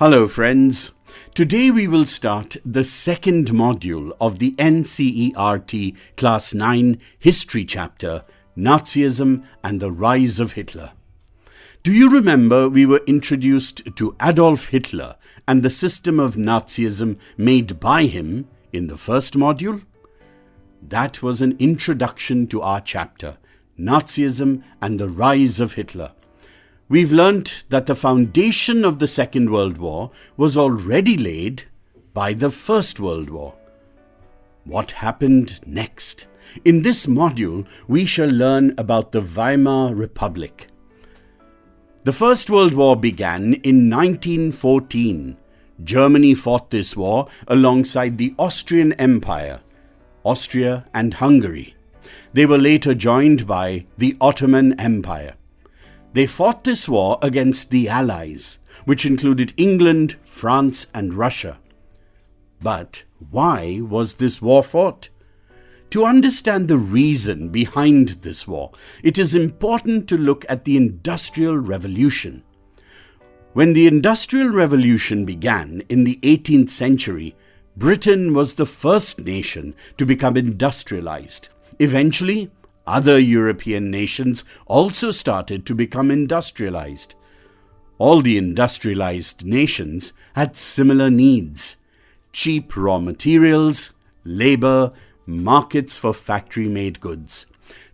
Hello friends, today we will start the second module of the NCERT Class 9 History chapter, Nazism and the Rise of Hitler. Do you remember we were introduced to Adolf Hitler and the system of Nazism made by him in the first module? That was an introduction to our chapter, Nazism and the Rise of Hitler. We've learnt that the foundation of the Second World War was already laid by the First World War. What happened next? In this module, we shall learn about the Weimar Republic. The First World War began in 1914. Germany fought this war alongside the Austrian Empire, Austria and Hungary. They were later joined by the Ottoman Empire. They fought this war against the Allies, which included England, France, and Russia. But why was this war fought? To understand the reason behind this war, it is important to look at the Industrial Revolution. When the Industrial Revolution began in the 18th century, Britain was the first nation to become industrialized. Eventually, other European nations also started to become industrialized. All the industrialized nations had similar needs: cheap raw materials, labor, markets for factory-made goods.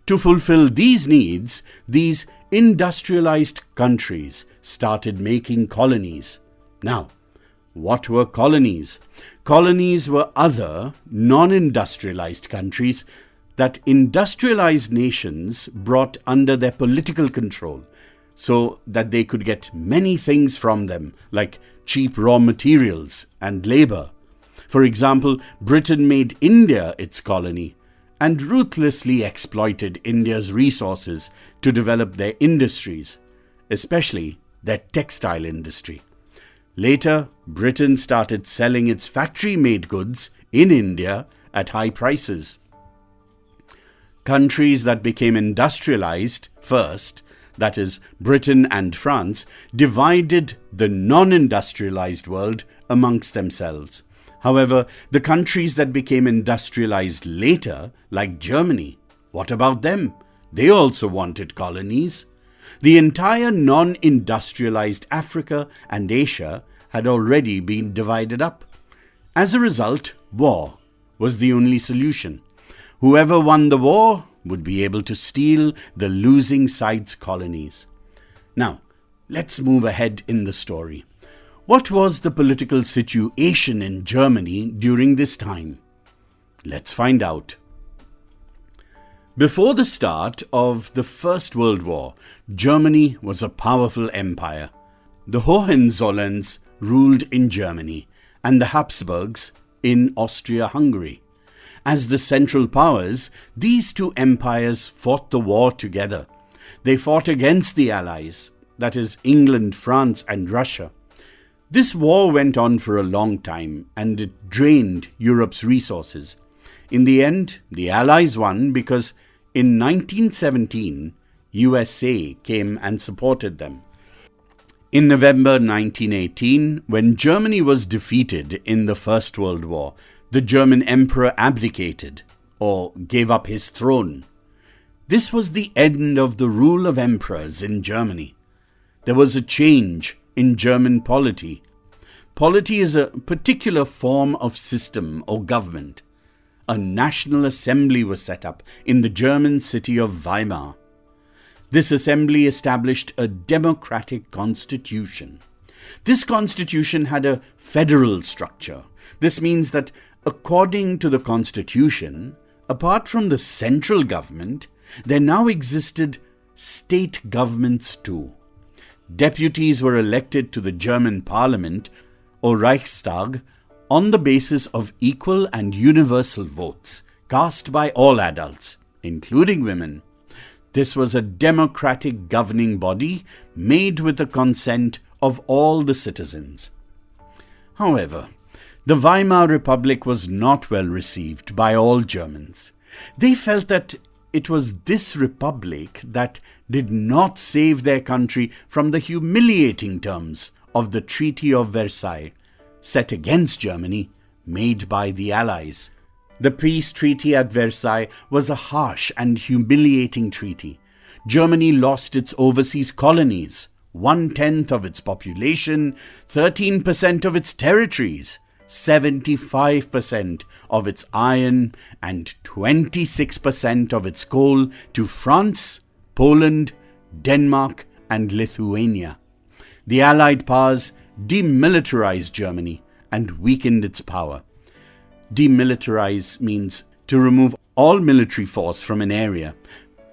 To fulfill these needs, these industrialized countries started making colonies. Now, what were colonies? Colonies were other non-industrialized countries that industrialized nations brought under their political control so that they could get many things from them, like cheap raw materials and labor. For example, Britain made India its colony and ruthlessly exploited India's resources to develop their industries, especially their textile industry. Later, Britain started selling its factory-made goods in India at high prices. Countries that became industrialized first, that is, Britain and France, divided the non-industrialized world amongst themselves. However, the countries that became industrialized later, like Germany, what about them? They also wanted colonies. The entire non-industrialized Africa and Asia had already been divided up. As a result, war was the only solution. Whoever won the war would be able to steal the losing side's colonies. Now, let's move ahead in the story. What was the political situation in Germany during this time? Let's find out. Before the start of the First World War, Germany was a powerful empire. The Hohenzollerns ruled in Germany and the Habsburgs in Austria-Hungary. As the Central Powers, these two empires fought the war together. They fought against the Allies, that is, England, France, and Russia. This war went on for a long time, and it drained Europe's resources. In the end, the Allies won because in 1917, USA came and supported them. In November 1918, when Germany was defeated in the First World War, the German emperor abdicated, or gave up his throne. This was the end of the rule of emperors in Germany. There was a change in German polity. Polity is a particular form of system or government. A national assembly was set up in the German city of Weimar. This assembly established a democratic constitution. This constitution had a federal structure. This means that according to the constitution, apart from the central government, there now existed state governments too. Deputies were elected to the German parliament, or Reichstag, on the basis of equal and universal votes cast by all adults, including women. This was a democratic governing body made with the consent of all the citizens. However, the Weimar Republic was not well received by all Germans. They felt that it was this republic that did not save their country from the humiliating terms of the Treaty of Versailles, set against Germany, made by the Allies. The peace treaty at Versailles was a harsh and humiliating treaty. Germany lost its overseas colonies, 1/10 of its population, 13% of its territories, 75% of its iron, and 26% of its coal to France, Poland, Denmark, and Lithuania. The Allied powers demilitarized Germany and weakened its power. Demilitarize means to remove all military force from an area.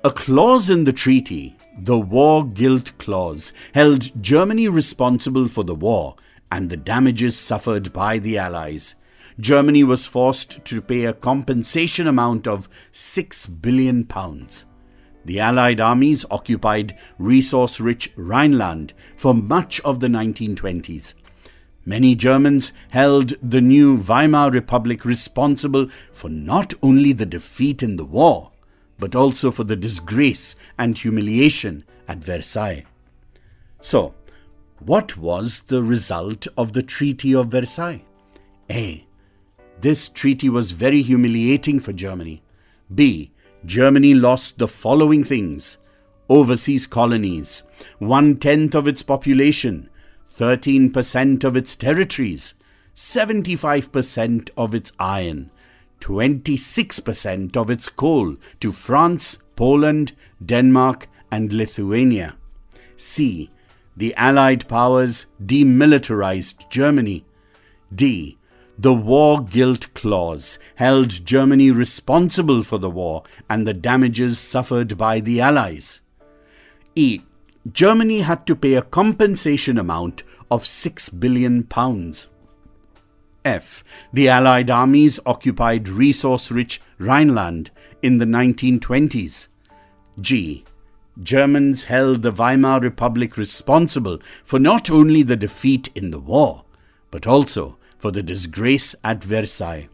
A clause in the treaty, the War Guilt Clause, held Germany responsible for the war and the damages suffered by the Allies. Germany was forced to pay a compensation amount of £6 billion. The Allied armies occupied resource-rich Rhineland for much of the 1920s. Many Germans held the new Weimar Republic responsible for not only the defeat in the war, but also for the disgrace and humiliation at Versailles. So, what was the result of the Treaty of Versailles? A. This treaty was very humiliating for Germany. B. Germany lost the following things: overseas colonies, 1/10 of its population, 13% of its territories, 75% of its iron, 26% of its coal to France, Poland, Denmark, and Lithuania. C. The Allied powers demilitarized Germany. D. The War Guilt Clause held Germany responsible for the war and the damages suffered by the Allies. E. Germany had to pay a compensation amount of £6 billion. F. The Allied armies occupied resource-rich Rhineland in the 1920s. G. Germans held the Weimar Republic responsible for not only the defeat in the war, but also for the disgrace at Versailles.